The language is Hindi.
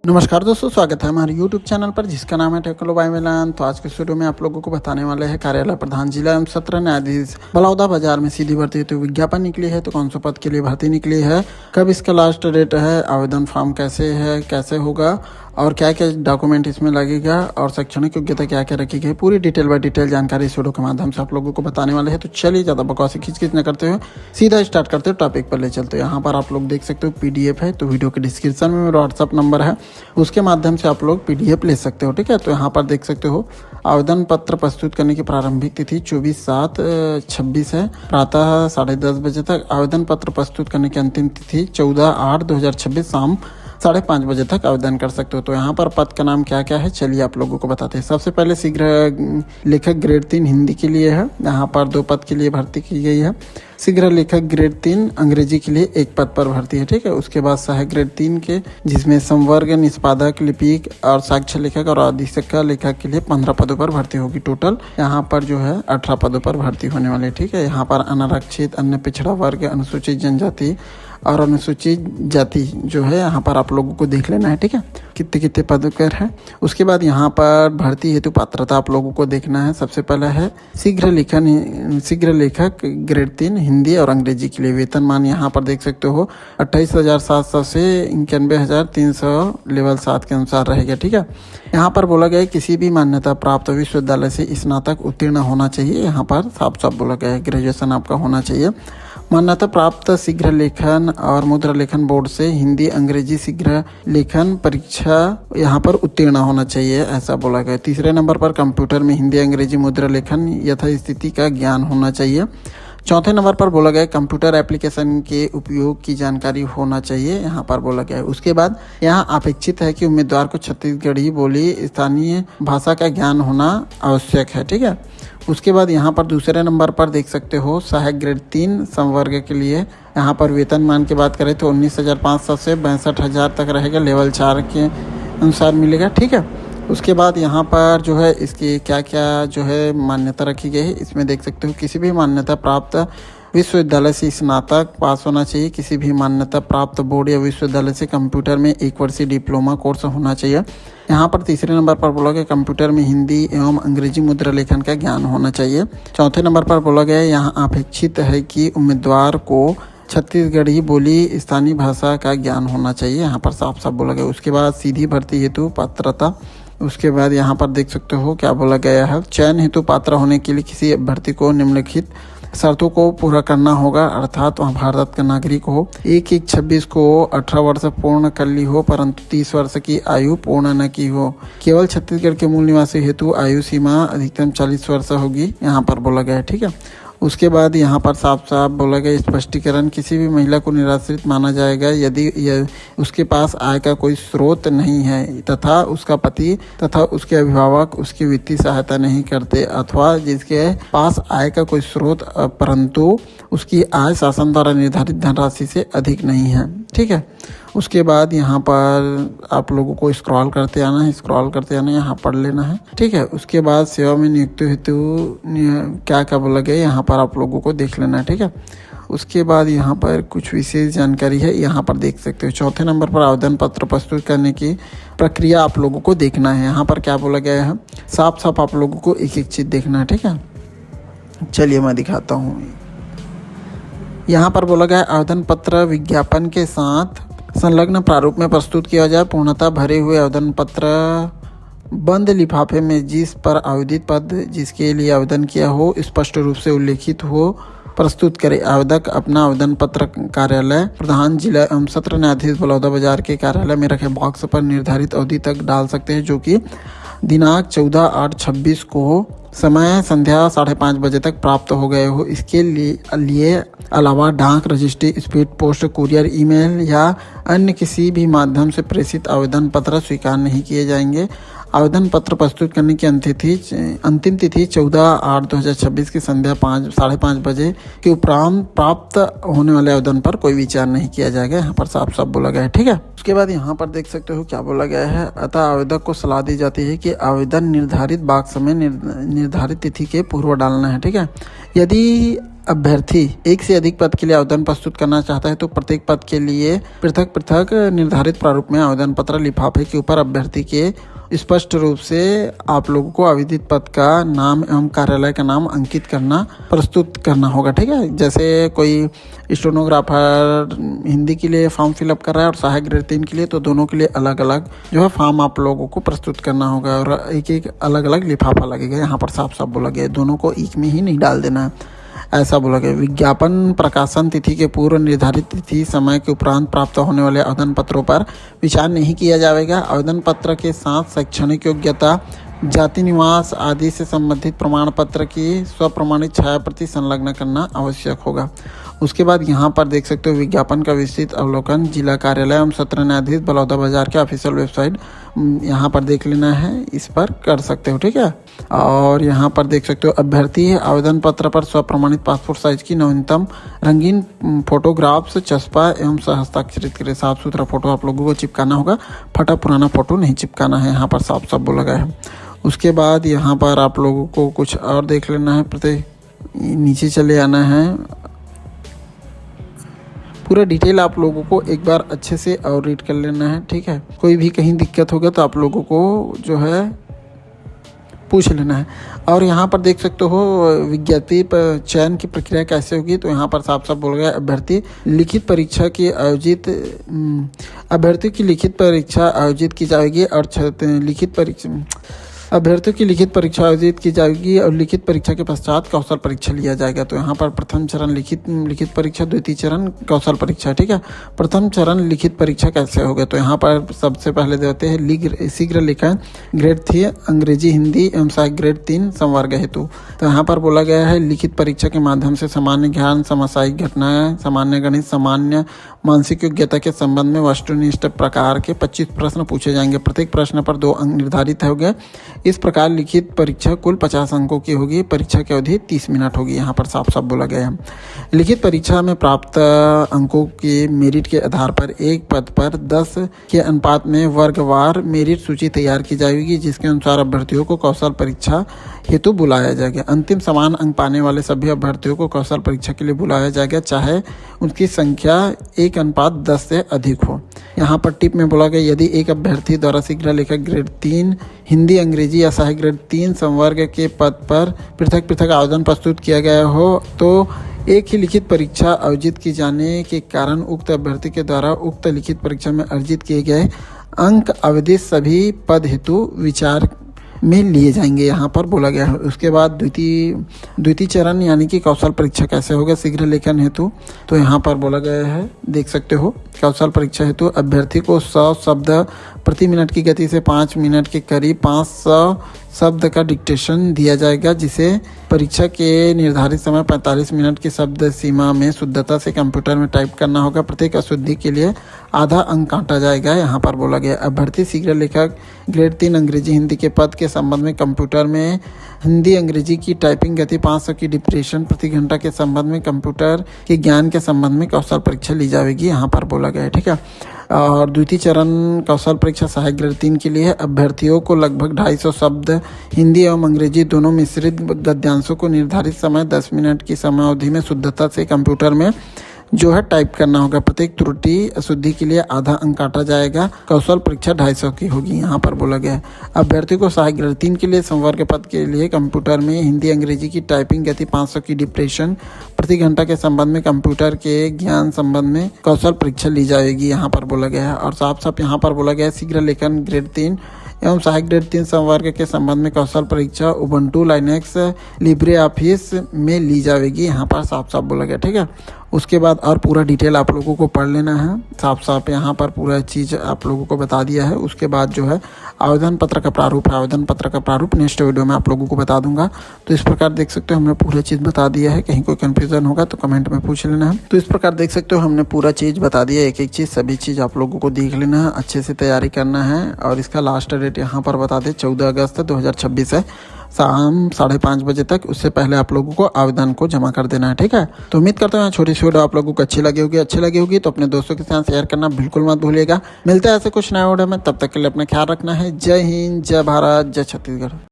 नमस्कार दोस्तों, स्वागत है हमारे YouTube चैनल पर जिसका नाम है टेक्नो बाय मिलन। तो आज के वीडियो में आप लोगों को बताने वाले हैं कार्यालय प्रधान जिला एवं सत्र न्यायाधीश बलौदा बाजार में सीधी भर्ती हेतु विज्ञापन निकली है। तो कौन सा पद के लिए भर्ती निकली है, कब इसका लास्ट डेट है, आवेदन फॉर्म कैसे है, कैसे होगा और क्या क्या डॉक्यूमेंट इसमें लगेगा और शैक्षणिक योग्यता क्या क्या रखी गई, पूरी डिटेल बाय डिटेल जानकारी इस वीडियो के माध्यम से आप लोगों को बताने वाले हैं। तो चलिए ज़्यादा बकवास खींच न करते हुए सीधा स्टार्ट करते हो, टॉपिक पर ले चलते हो। यहाँ पर आप लोग देख सकते हो PDF है, तो वीडियो के डिस्क्रिप्शन में मेरा WhatsApp नंबर है, उसके माध्यम से आप लोग PDF ले सकते हो। ठीक है, तो यहाँ पर देख सकते हो आवेदन पत्र प्रस्तुत करने की प्रारंभिक तिथि 24/7/26 है, प्रातः 10:30 बजे तक। आवेदन पत्र प्रस्तुत करने की अंतिम तिथि 14/8/2026 शाम 5:30 बजे तक आवेदन कर सकते हो। तो यहाँ पर पद का नाम क्या क्या है, चलिए आप लोगों को बताते हैं। सबसे पहले शीघ्र लेखक ग्रेड 3 हिंदी के लिए है, यहाँ पर 2 पद के लिए भर्ती की गई है। शीघ्र लेखक ग्रेड 3 अंग्रेजी के लिए 1 पद पर भर्ती है। ठीक है, उसके बाद सहायक ग्रेड 3 के जिसमें संवर्ग निष्पादक लिपिक और साक्ष्य लेखक और अधिक्षक लेखक के लिए 15 पदों पर भर्ती होगी। टोटल यहाँ पर जो है 18 पदों पर भर्ती होने वाले। ठीक है, यहाँ पर अनारक्षित, अन्य पिछड़ा वर्ग, अनुसूचित जनजाति और अनुसूचित जाति जो है यहाँ पर आप लोगों को देख लेना है। ठीक है, कितने कितने पदों पर है। उसके बाद यहाँ पर भर्ती हेतु पात्रता आप लोगों को देखना है। सबसे पहला है शीघ्र लेखक ग्रेड 3 हिंदी और अंग्रेजी के लिए। वेतनमान यहाँ पर देख सकते हो 28,700 से 91,300 लेवल 7 के अनुसार रहेगा। ठीक है, यहाँ पर बोला गया है किसी भी मान्यता प्राप्त विश्वविद्यालय से स्नातक उत्तीर्ण होना चाहिए। यहाँ पर साफ साफ बोला गया है ग्रेजुएशन आपका होना चाहिए। मान्यता प्राप्त शीघ्र लेखन और मुद्रा लेखन बोर्ड से हिंदी अंग्रेजी शीघ्र लेखन परीक्षा यहाँ पर उत्तीर्ण होना चाहिए, ऐसा बोला गया। तीसरे नंबर पर कंप्यूटर में हिंदी अंग्रेजी मुद्रा लेखन यथास्थिति का ज्ञान होना चाहिए। चौथे नंबर पर बोला गया कंप्यूटर एप्लीकेशन के उपयोग की जानकारी होना चाहिए, यहाँ पर बोला गया है। उसके बाद यहाँ अपेक्षित है कि उम्मीदवार को छत्तीसगढ़ी बोली स्थानीय भाषा का ज्ञान होना आवश्यक है। ठीक है, उसके बाद यहाँ पर दूसरे नंबर पर देख सकते हो सहायक ग्रेड 3 संवर्ग के लिए। यहाँ पर वेतनमान की बात करें तो 19,500 से 62,000 तक रहेगा, लेवल 4 के अनुसार मिलेगा। ठीक है, उसके बाद यहाँ पर जो है इसकी क्या क्या जो है मान्यता रखी गई है, इसमें देख सकते हो किसी भी मान्यता प्राप्त विश्वविद्यालय से स्नातक पास होना चाहिए। किसी भी मान्यता प्राप्त बोर्ड या विश्वविद्यालय से कंप्यूटर में 1 वर्षीय डिप्लोमा कोर्स होना चाहिए। यहाँ पर तीसरे नंबर पर बोला गया कंप्यूटर में हिंदी एवं अंग्रेजी मुद्रा लेखन का ज्ञान होना चाहिए। चौथे नंबर पर बोला गया यहाँ अपेक्षित है कि उम्मीदवार को छत्तीसगढ़ी बोली स्थानीय भाषा का ज्ञान होना चाहिए, यहाँ पर साफ साफ बोला गया। उसके बाद सीधी भर्ती हेतु पात्रता। उसके बाद यहाँ पर देख सकते हो क्या बोला गया है, चयन हेतु पात्र होने के लिए किसी अभ्यर्थी को निम्नलिखित शर्तों को पूरा करना होगा, अर्थात वहाँ भारत का नागरिक हो, 1/1/26 को 18 वर्ष पूर्ण कर ली हो परंतु 30 वर्ष की आयु पूर्ण न की हो, केवल छत्तीसगढ़ के मूल निवासी हेतु आयु सीमा अधिकतम 40 वर्ष होगी, यहाँ पर बोला गया है। ठीक है, उसके बाद यहाँ पर साफ साफ बोला गया स्पष्टीकरण, किसी भी महिला को निराश्रित माना जाएगा यदि उसके पास आय का कोई स्रोत नहीं है तथा उसका पति तथा उसके अभिभावक उसकी वित्तीय सहायता नहीं करते, अथवा जिसके पास आय का कोई स्रोत परंतु उसकी आय शासन द्वारा निर्धारित धनराशि से अधिक नहीं है। ठीक है, उसके बाद यहाँ पर आप लोगों को स्क्रॉल करते आना है, यहाँ पढ़ लेना है। ठीक है, उसके बाद सेवा में नियुक्ति हेतु क्या क्या बोला गया यहाँ पर आप लोगों को देख लेना है। ठीक है, उसके बाद यहाँ पर कुछ विशेष जानकारी है, यहाँ पर देख सकते हो। चौथे नंबर पर आवेदन पत्र प्रस्तुत करने की प्रक्रिया आप लोगों को देखना है, यहाँ पर क्या बोला गया है, साफ साफ आप लोगों को एक एक चीज़ देखना है। ठीक है, चलिए मैं दिखाता हूँ। यहाँ पर बोला गया आवेदन पत्र विज्ञापन के साथ संलग्न प्रारूप में प्रस्तुत किया जाए। पूर्णतः भरे हुए आवेदन पत्र बंद लिफाफे में जिस पर आवेदित पद जिसके लिए आवेदन किया हो स्पष्ट रूप से उल्लेखित हो प्रस्तुत करे। आवेदक अपना आवेदन पत्र कार्यालय प्रधान जिला एवं सत्र न्यायाधीश बलौदा बाजार के कार्यालय में रखे बॉक्स पर निर्धारित अवधि तक डाल सकते हैं, जो कि दिनांक 14/8/26 को समय संध्या 5:30 बजे तक प्राप्त हो गए हो। इसके लिए अलावा डाक, registry, speed post, courier, email या अन्य किसी भी माध्यम से प्रेषित आवेदन पत्र स्वीकार नहीं किए जाएंगे। आवेदन पत्र प्रस्तुत करने की अंतिम तिथि 14/8/2026 की संध्या 5:30 बजे के उपरांत प्राप्त होने वाले आवेदन पर कोई विचार नहीं किया जाएगा, यहाँ पर साफ साफ बोला गया है। ठीक है, उसके बाद यहाँ पर देख सकते हो क्या बोला गया है, अतः आवेदक को सलाह दी जाती है कि आवेदन निर्धारित बॉक्स में निर्धारित तिथि के पूर्व डालना है। ठीक है, यदि अभ्यर्थी एक से अधिक पद के लिए आवेदन प्रस्तुत करना चाहता है तो प्रत्येक पद के लिए पृथक पृथक निर्धारित प्रारूप में आवेदन पत्र लिफाफे के ऊपर अभ्यर्थी के स्पष्ट रूप से आप लोगों को आवेदित पद का नाम एवं कार्यालय का नाम अंकित करना प्रस्तुत करना होगा। ठीक है, जैसे कोई स्टेनोग्राफर हिंदी के लिए फॉर्म फिलअप कर रहा है और सहायक ग्रेड 3 के लिए, तो दोनों के लिए अलग अलग जो है फॉर्म आप लोगों को प्रस्तुत करना होगा और एक एक अलग अलग लिफाफा लगेगा। यहाँ पर साफ साफ बोला गया है, दोनों को एक में ही नहीं डाल देना है, ऐसा बोला गया। विज्ञापन प्रकाशन तिथि के पूर्व निर्धारित तिथि समय के उपरांत प्राप्त होने वाले आवेदन पत्रों पर विचार नहीं किया जाएगा। आवेदन पत्र के साथ शैक्षणिक योग्यता, जाति, निवास आदि से संबंधित प्रमाण पत्र की स्वप्रमाणित छायाप्रति संलग्न करना आवश्यक होगा। उसके बाद यहाँ पर देख सकते हो विज्ञापन का विस्तृत अवलोकन जिला कार्यालय एवं सत्र न्यायाधीश बलौदा बाजार के ऑफिशियल वेबसाइट यहाँ पर देख लेना है, इस पर कर सकते हो। ठीक है, और यहाँ पर देख सकते हो अभ्यर्थी आवेदन पत्र पर स्वप्रमाणित पासपोर्ट साइज की नवीनतम रंगीन फोटोग्राफ्स चस्पा एवं हस्ताक्षरित करे। साफ सुथरा फोटो आप लोगों को चिपकाना होगा, फटा पुराना फोटो नहीं चिपकाना है, यहाँ पर साफ साफ बोला गया है। उसके बाद यहाँ पर आप लोगों को कुछ और देख लेना है, प्रत्येक नीचे चले आना है, पूरा डिटेल आप लोगों को एक बार अच्छे से और रीड कर लेना है। ठीक है, कोई भी कहीं दिक्कत होगा तो आप लोगों को जो है पूछ लेना है। और यहाँ पर देख सकते हो विज्ञप्ति पर चयन की प्रक्रिया कैसे होगी, तो यहाँ पर साफ साफ बोल गया अभ्यर्थी लिखित परीक्षा की आयोजित की जाएगी और अभ्यर्थियों की लिखित परीक्षा आयोजित की जाएगी और लिखित परीक्षा के पश्चात कौशल परीक्षा लिया जाएगा। तो यहाँ पर प्रथम चरण लिखित परीक्षा, द्वितीय चरण कौशल परीक्षा। ठीक है, प्रथम चरण लिखित परीक्षा कैसे होगा, तो यहाँ पर सबसे पहले देते हैं शीघ्र लेखन ग्रेड 3 अंग्रेजी हिंदी एवं सहायक ग्रेड 3 संवर्ग हेतु। तो यहाँ पर बोला गया है लिखित परीक्षा के माध्यम से सामान्य ज्ञान, समसामयिक घटनाएं, सामान्य गणित, सामान्य मानसिक योग्यता के संबंध में वस्तुनिष्ठ प्रकार के 25 प्रश्न पूछे जाएंगे। प्रत्येक प्रश्न पर 2 अंक निर्धारित होंगे। इस प्रकार लिखित परीक्षा कुल 50 अंकों की होगी। परीक्षा की अवधि 30 मिनट होगी, यहाँ पर साफ साफ बोला गया है। लिखित परीक्षा में प्राप्त अंकों के मेरिट के आधार पर एक पद पर 10 के अनुपात में वर्गवार मेरिट सूची तैयार की जाएगी, जिसके अनुसार अभ्यर्थियों को कौशल परीक्षा हेतु बुलाया जाएगा। अंतिम समान अंक पाने वाले सभी अभ्यर्थियों को कौशल परीक्षा के लिए बुलाया जाएगा, चाहे उनकी संख्या 1:10 से अधिक हो। यहाँ पर टिप में बोला गया यदि एक अभ्यर्थी द्वारा शीघ्र लेखक ग्रेड 3 हिंदी अंग्रेजी या सहायक ग्रेड 3 संवर्ग के पद पर पृथक पृथक आवेदन प्रस्तुत किया गया हो तो एक ही लिखित परीक्षा आयोजित की जाने के कारण उक्त अभ्यर्थी के द्वारा उक्त लिखित परीक्षा में अर्जित किए गए अंक आवेदित सभी पद हेतु विचार में लिए जाएंगे, यहाँ पर बोला गया है। उसके बाद द्वितीय चरण यानी कि कौशल परीक्षा कैसे होगा शीघ्र लेखन हेतु, तो यहाँ पर बोला गया है देख सकते हो कौशल परीक्षा हेतु अभ्यर्थी को 100 शब्द प्रति मिनट की गति से 5 मिनट के करीब 500 शब्द का डिक्टेशन दिया जाएगा, जिसे परीक्षा के निर्धारित समय 45 मिनट की शब्द सीमा में शुद्धता से कंप्यूटर में टाइप करना होगा। प्रत्येक अशुद्धि के लिए आधा अंक काटा जाएगा। यहाँ पर बोला गया अभ्यर्थी शीघ्र लेखक ग्रेड 3 अंग्रेजी हिंदी के पद के संबंध में कंप्यूटर में हिंदी अंग्रेजी की टाइपिंग गति 500 की डिप्रेशन प्रति घंटा के संबंध में कंप्यूटर के ज्ञान के संबंध में कौशल परीक्षा ली जाएगी, यहाँ पर बोला गया है। ठीक है, और द्वितीय चरण कौशल परीक्षा सहायक ग्रेड 3 के लिए अभ्यर्थियों को लगभग 250 शब्द हिंदी एवं अंग्रेजी दोनों मिश्रित गद्यांशों को निर्धारित समय 10 मिनट की समय अवधि में शुद्धता से कंप्यूटर में जो है टाइप करना होगा। प्रत्येक त्रुटि अशुद्धि के लिए आधा अंक काटा जाएगा। कौशल परीक्षा 250 की होगी, यहाँ पर बोला गया है। अभ्यर्थी को सहायक ग्रेड 3 के लिए संवर्ग पद के लिए कंप्यूटर में हिंदी अंग्रेजी की टाइपिंग गति 500 की डिप्रेशन प्रति घंटा के संबंध में कंप्यूटर के ज्ञान संबंध में कौशल परीक्षा ली जाएगी, यहाँ पर बोला गया है। और साफ साफ यहाँ पर बोला गया है शीघ्र लेखन ग्रेड 3 एवं सहायक ग्रेड 3 संवर्ग के संबंध में कौशल परीक्षा उबंटू लाइनेक्स लिब्रे ऑफिस में ली जाएगी, यहाँ पर साफ साफ बोला गया। ठीक है, उसके बाद और पूरा डिटेल आप लोगों को पढ़ लेना है। साफ साफ यहाँ पर पूरा चीज़ आप लोगों को बता दिया है। उसके बाद जो है आवेदन पत्र का प्रारूप है, आवेदन पत्र का प्रारूप नेक्स्ट वीडियो में आप लोगों को बता दूंगा। तो इस प्रकार देख सकते हो हमने पूरा चीज़ बता दिया है, कहीं कोई कन्फ्यूजन होगा तो कमेंट में पूछ लेना है। तो इस प्रकार देख सकते हो हमने पूरा चीज़ बता दिया, एक एक चीज़ सभी चीज़ आप लोगों को देख लेना है, अच्छे से तैयारी करना है। और इसका लास्ट डेट यहाँ पर बता दें 14 अगस्त 2026 है, शाम 5:30 बजे तक। उससे पहले आप लोगों को आवेदन को जमा कर देना है। ठीक है, तो उम्मीद करता हूँ छोटी सी वीडियो आप लोगों को अच्छी लगी होगी तो अपने दोस्तों के साथ शेयर करना बिल्कुल मत भूलिएगा। मिलते हैं ऐसे कुछ नए वीडियो में, तब तक के लिए अपना ख्याल रखना है। जय हिंद, जय भारत, जय छत्तीसगढ़।